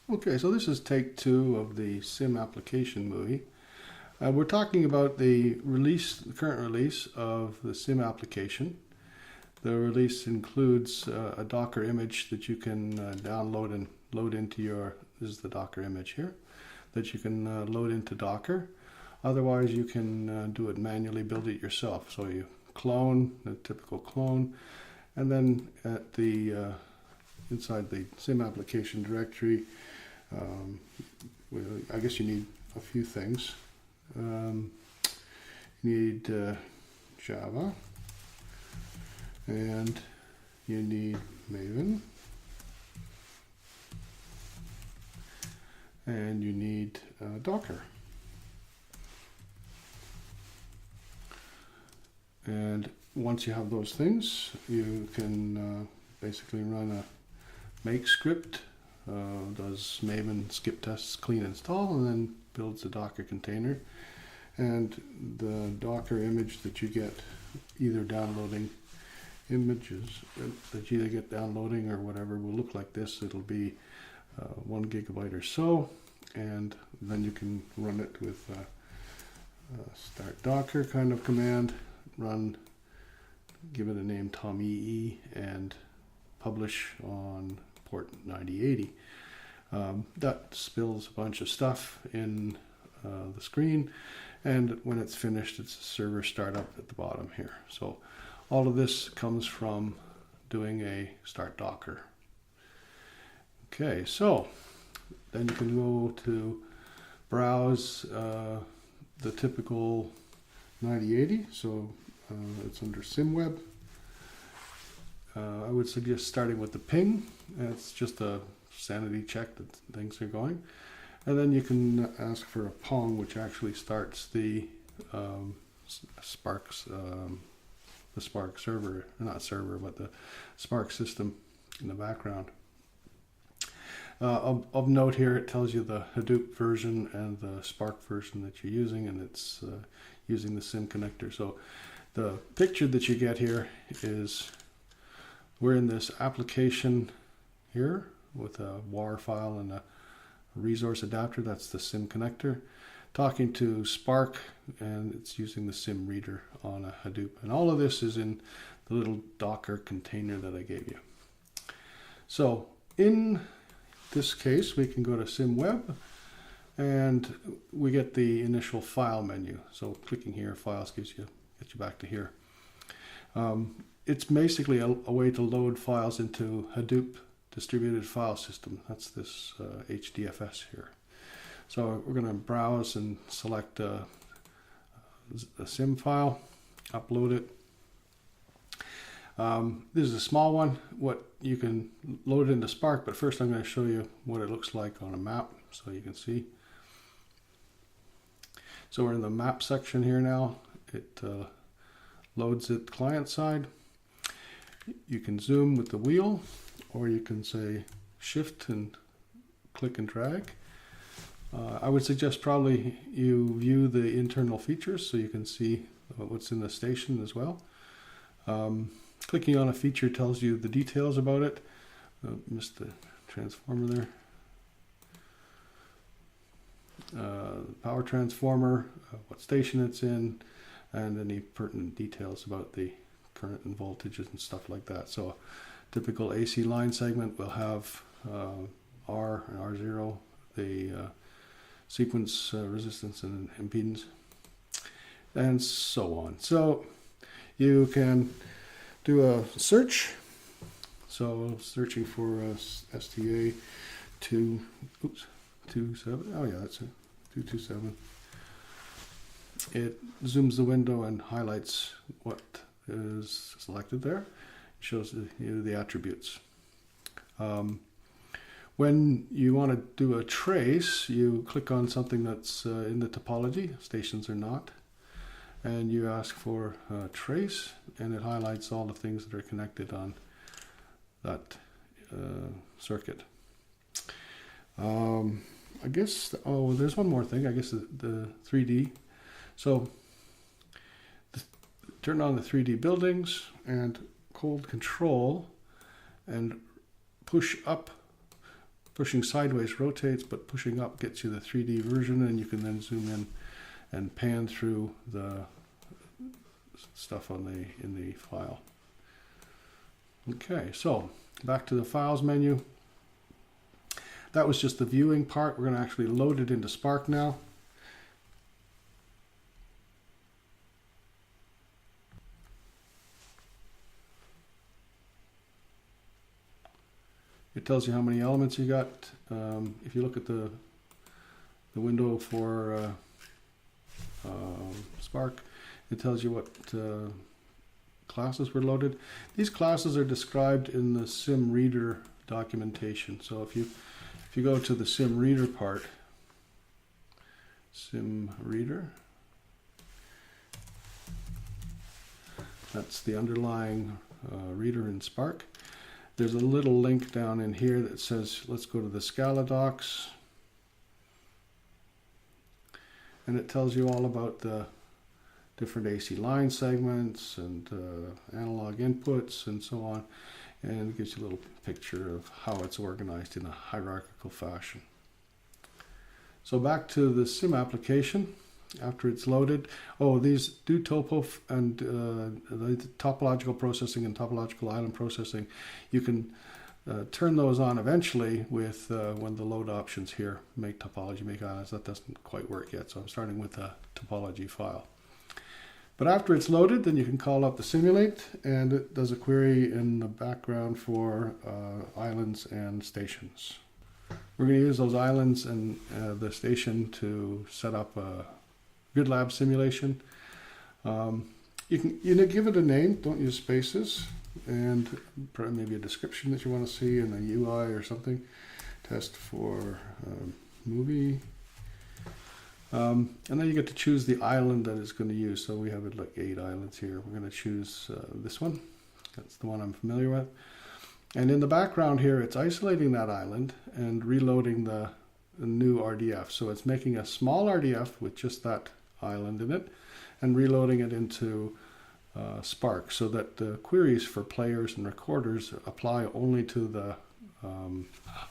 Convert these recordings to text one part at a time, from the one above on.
Okay, so this is take 2 of the CIMApplication movie. We're talking about the current release of the CIMApplication. The release includes a Docker image that you can download and load into this is the Docker image here, that you can load into Docker. Otherwise, you can do it manually, build it yourself. So you clone, the typical clone, and then at the inside the CIMApplication directory, I guess you need a few things. You need Java, and you need Maven, and you need Docker. And once you have those things, you can basically run a make script. Does Maven skip tests, clean install, and then builds a Docker container. And the Docker image that you get, either downloading images that you either get downloading or whatever, will look like this. It'll be 1 gigabyte or so, and then you can run it with start Docker kind of command, run, give it a name TomEE, and publish on port 9080. That spills a bunch of stuff in the screen, and when it's finished, it's a server startup at the bottom here. So all of this comes from doing a start Docker. Okay, so then you can go to browse the typical 9080. So it's under CIMWeb. I would suggest starting with the ping. It's just a sanity check that things are going. And then you can ask for a Pong, which actually starts the Spark server, not server, but the Spark system in the background. Of note here, it tells you the Hadoop version and the Spark version that you're using, and it's using the SIM connector. So the picture that you get here is we're in this application here with a WAR file and a resource adapter. That's the SIM connector. Talking to Spark, and it's using the SIM reader on a Hadoop. And all of this is in the little Docker container that I gave you. So in this case, we can go to CIMWeb, and we get the initial file menu. So clicking here, files, gets you back to here. It's basically a way to load files into Hadoop distributed file system. That's this HDFS here. So we're going to browse and select a SIM file, upload it. This is a small one. What you can load it into Spark, but first I'm going to show you what it looks like on a map so you can see. So we're in the map section here now. It loads it client side. You can zoom with the wheel, or you can say shift and click and drag. I would suggest probably you view the internal features so you can see what's in the station as well. Clicking on a feature tells you the details about it. Missed the transformer there. Power transformer, what station it's in, and any pertinent details about the current and voltages and stuff like that. So typical AC line segment will have R and R0, the sequence resistance and impedance, and so on. So you can do a search. So searching for STA 227. Oh yeah, that's it. 227. It zooms the window and highlights what is selected there. It shows you the attributes. When you want to do a trace, you click on something that's in the topology. Stations are not. And you ask for trace, and it highlights all the things that are connected on that circuit. I guess, oh, there's one more thing. I guess the 3D. So turn on the 3D buildings and hold control and push up Pushing sideways rotates, but pushing up gets you the 3D version, and you can then zoom in and pan through the stuff in the file. Okay, so back to the Files menu. That was just the viewing part. We're going to actually load it into Spark now. It tells you how many elements you got. If you look at the window for Spark, it tells you what classes were loaded. These classes are described in the Sim Reader documentation. So if you go to the Sim Reader part, Sim Reader, that's the underlying reader in Spark. There's a little link down in here that says, let's go to the Scala docs. And it tells you all about the different AC line segments and analog inputs and so on. And it gives you a little picture of how it's organized in a hierarchical fashion. So back to the Sim application. After it's loaded, these do topo and the topological processing and topological island processing. You can turn those on eventually with when the load options here make topology, make islands. That doesn't quite work yet, so I'm starting with a topology file. But after it's loaded, then you can call up the simulate, and it does a query in the background for islands and stations. We're going to use those islands and the station to set up a GridLAB simulation. You can give it a name, don't use spaces, and maybe a description that you want to see in a UI or something. Test for movie. And then you get to choose the island that it's going to use. So we have like 8 islands here. We're going to choose this one. That's the one I'm familiar with. And in the background here, it's isolating that island and reloading the new RDF. So it's making a small RDF with just that island in it and reloading it into Spark so that the queries for players and recorders apply only to the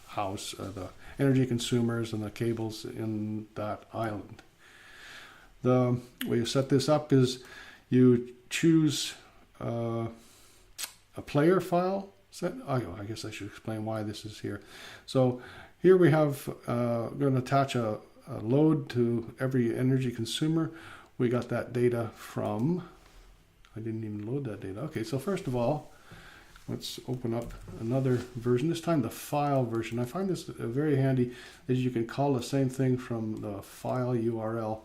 house, the energy consumers and the cables in that island. The way you set this up is you choose a player file set. I guess I should explain why this is here. So here we have, we're going to attach a load to every energy consumer. We got that data from, I didn't even load that data. Okay, so first of all, let's open up another version, this time the file version. I find this very handy, as you can call the same thing from the file URL,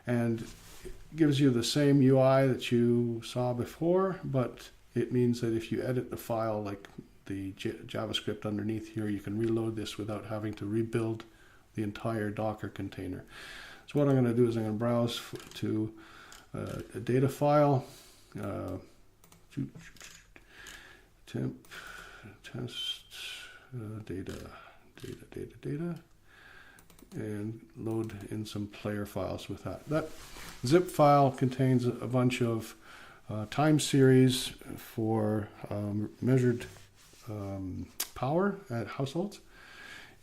and it gives you the same UI that you saw before, but it means that if you edit the file, like the JavaScript underneath here, you can reload this without having to rebuild the entire Docker container. So what I'm going to do is I'm going to browse to a data file, temp test data, and load in some player files with that. That zip file contains a bunch of time series for measured power at households.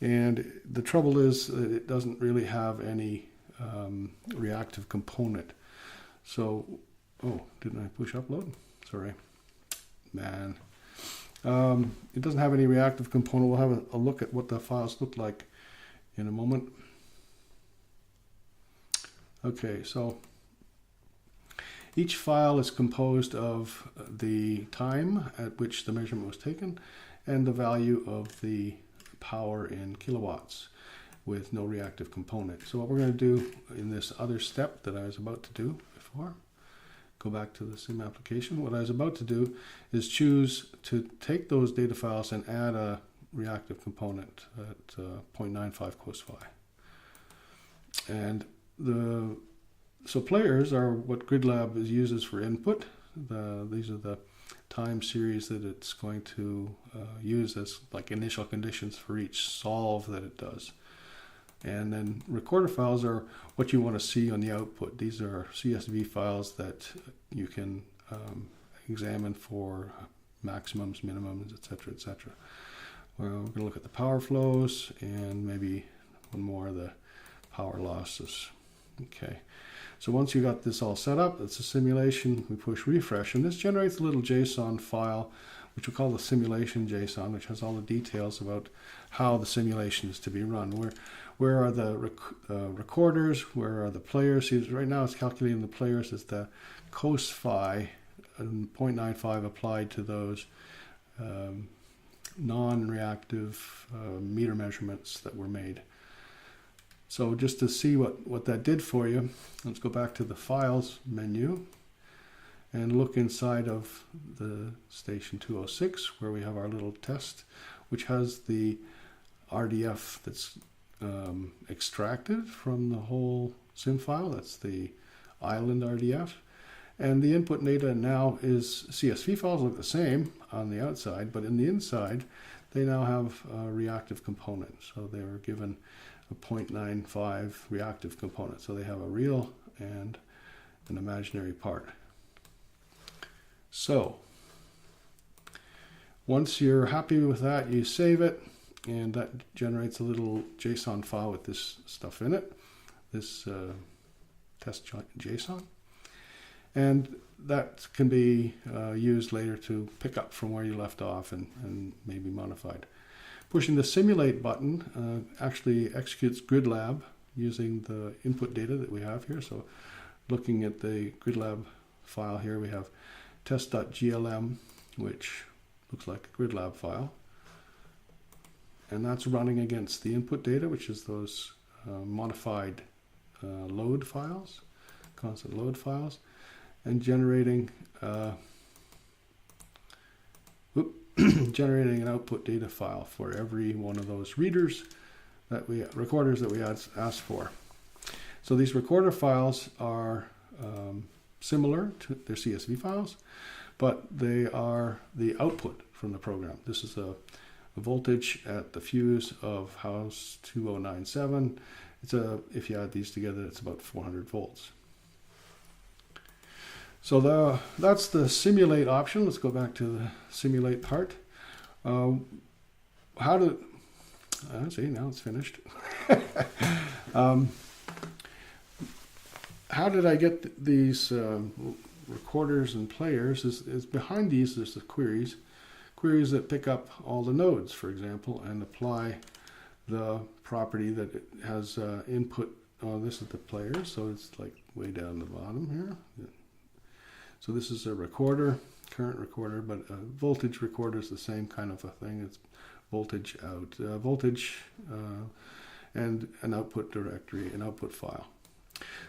And the trouble is that it doesn't really have any reactive component. So, didn't I push upload? Sorry, man. It doesn't have any reactive component. We'll have a look at what the files look like in a moment. Okay, so each file is composed of the time at which the measurement was taken and the value of the power in kilowatts with no reactive component. So what we're going to do in this other step that I was about to do before, go back to the Sim application. What I was about to do is choose to take those data files and add a reactive component at 0.95 cos phi. And so players are what GridLAB uses for input. These are the time series that it's going to use as like initial conditions for each solve that it does. And then recorder files are what you want to see on the output. These are CSV files that you can examine for maximums, minimums, etc., etc. Well, we're going to look at the power flows and maybe one more of the power losses. Okay, so once you got this all set up, it's a simulation. We push refresh, and this generates a little JSON file, which we call the simulation JSON, which has all the details about how the simulation is to be run. Where are the recorders? Where are the players? See, right now it's calculating the players as the cos phi, and 0.95 applied to those non-reactive meter measurements that were made. So just to see what that did for you, let's go back to the Files menu and look inside of the station 206 where we have our little test, which has the RDF that's extracted from the whole sim file. That's the island RDF. And the input data now is CSV files look the same on the outside, but in the inside, they now have a reactive component. So they were given a 0.95 reactive component. So they have a real and an imaginary part. So once you're happy with that, you save it, and that generates a little JSON file with this stuff in it, this test JSON. And that can be used later to pick up from where you left off and maybe modified. Pushing the simulate button actually executes GridLab using the input data that we have here. So looking at the GridLab file here, we have test.glm, which looks like a GridLab file. And that's running against the input data, which is those modified load files, constant load files, and generating generating an output data file for every one of those recorders that we asked for. So these recorder files are similar to their CSV files, but they are the output from the program. This is a voltage at the fuse of house 2097. If you add these together, it's about 400 volts. So that's the simulate option. Let's go back to the simulate part. See, now it's finished. How did I get these recorders and players? Is behind these there's the queries that pick up all the nodes, for example, and apply the property that it has input. Oh, this is the player, so it's like way down the bottom here. So this is a recorder, current recorder, but a voltage recorder is the same kind of a thing. It's voltage out, and an output directory, an output file.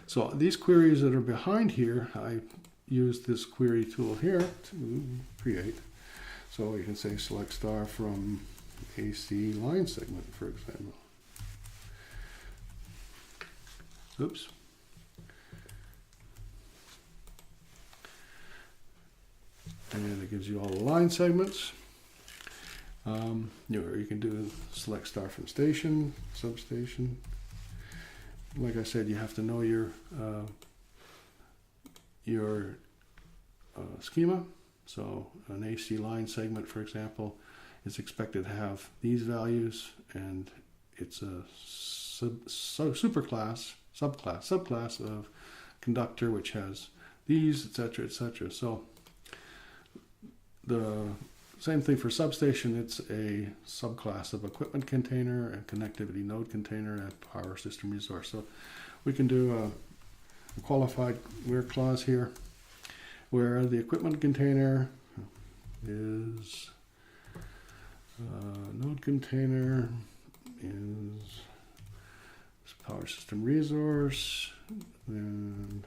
So these queries that are behind here, I use this query tool here to create. So you can say select star from AC line segment, for example. Oops. And it gives you all the line segments. You can do select star from station, substation. Like I said, you have to know your schema. So an AC line segment, for example, is expected to have these values, and it's a subclass of conductor which has these, etc., etc. So the same thing for substation. It's a subclass of equipment container and connectivity node container and power system resource. So we can do a qualified where clause here, where the equipment container is node container is power system resource, and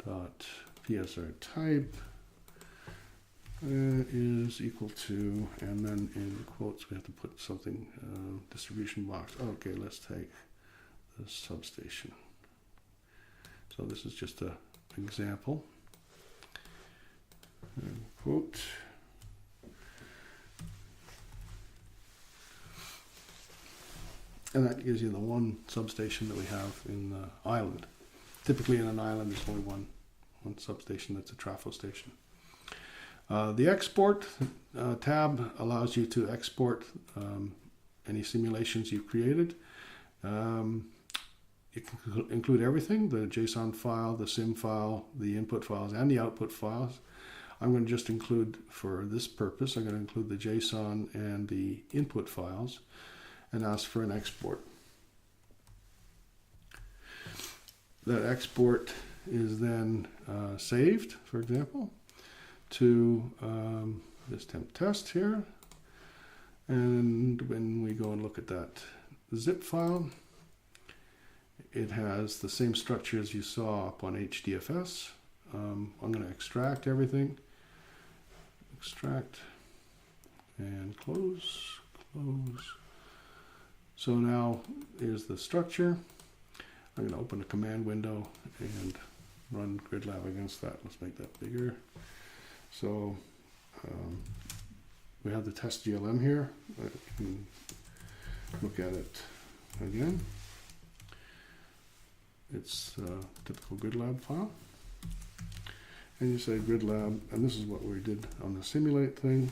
dot PSR type is equal to, and then in quotes we have to put something, distribution box. Okay, let's take the substation. So this is just an example. And quote. And that gives you the one substation that we have in the island. Typically in an island there's only one substation that's a trafo station. The export tab allows you to export any simulations you've created. You can include everything, the JSON file, the sim file, the input files, and the output files. I'm going to just include, for this purpose, I'm going to include the JSON and the input files and ask for an export. That export is then saved, for example, to this temp test here. And when we go and look at that zip file, it has the same structure as you saw up on HDFS. I'm going to extract everything. Extract and close, close. So now here's the structure. I'm going to open a command window and run GridLab against that. Let's make that bigger. So we have the test GLM here. You can look at it again. It's a typical GridLab file. And you say GridLab, and this is what we did on the simulate thing.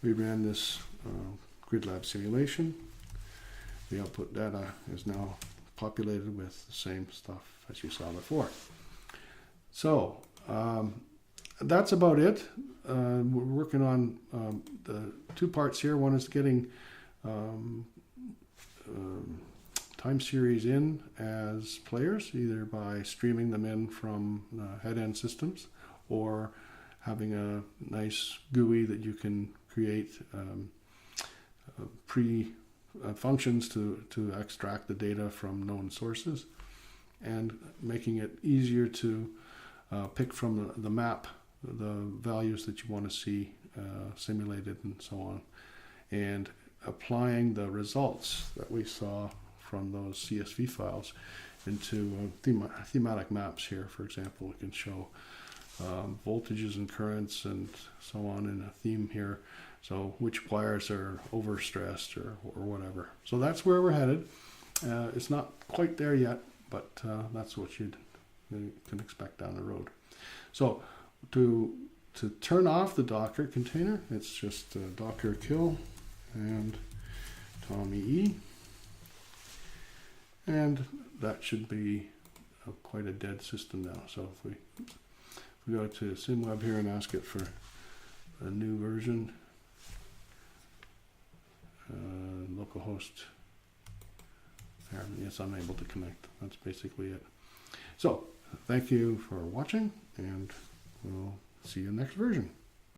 We ran this GridLab simulation. The output data is now populated with the same stuff as you saw before. So that's about it. We're working on the two parts here. One is getting time series in as players, either by streaming them in from head-end systems or having a nice GUI that you can create functions to extract the data from known sources, and making it easier to pick from the map the values that you want to see simulated and so on, and applying the results that we saw from those CSV files into thematic maps here. For example, we can show voltages and currents and so on in a theme here. So which wires are overstressed or whatever. So that's where we're headed. It's not quite there yet, but that's what you can expect down the road. So to turn off the Docker container, it's just Docker kill and Tommy E. And that should be quite a dead system now. So if we go to SimWeb here and ask it for a new version, localhost, it's unable to connect. That's basically it. So thank you for watching, and we'll see you in the next version.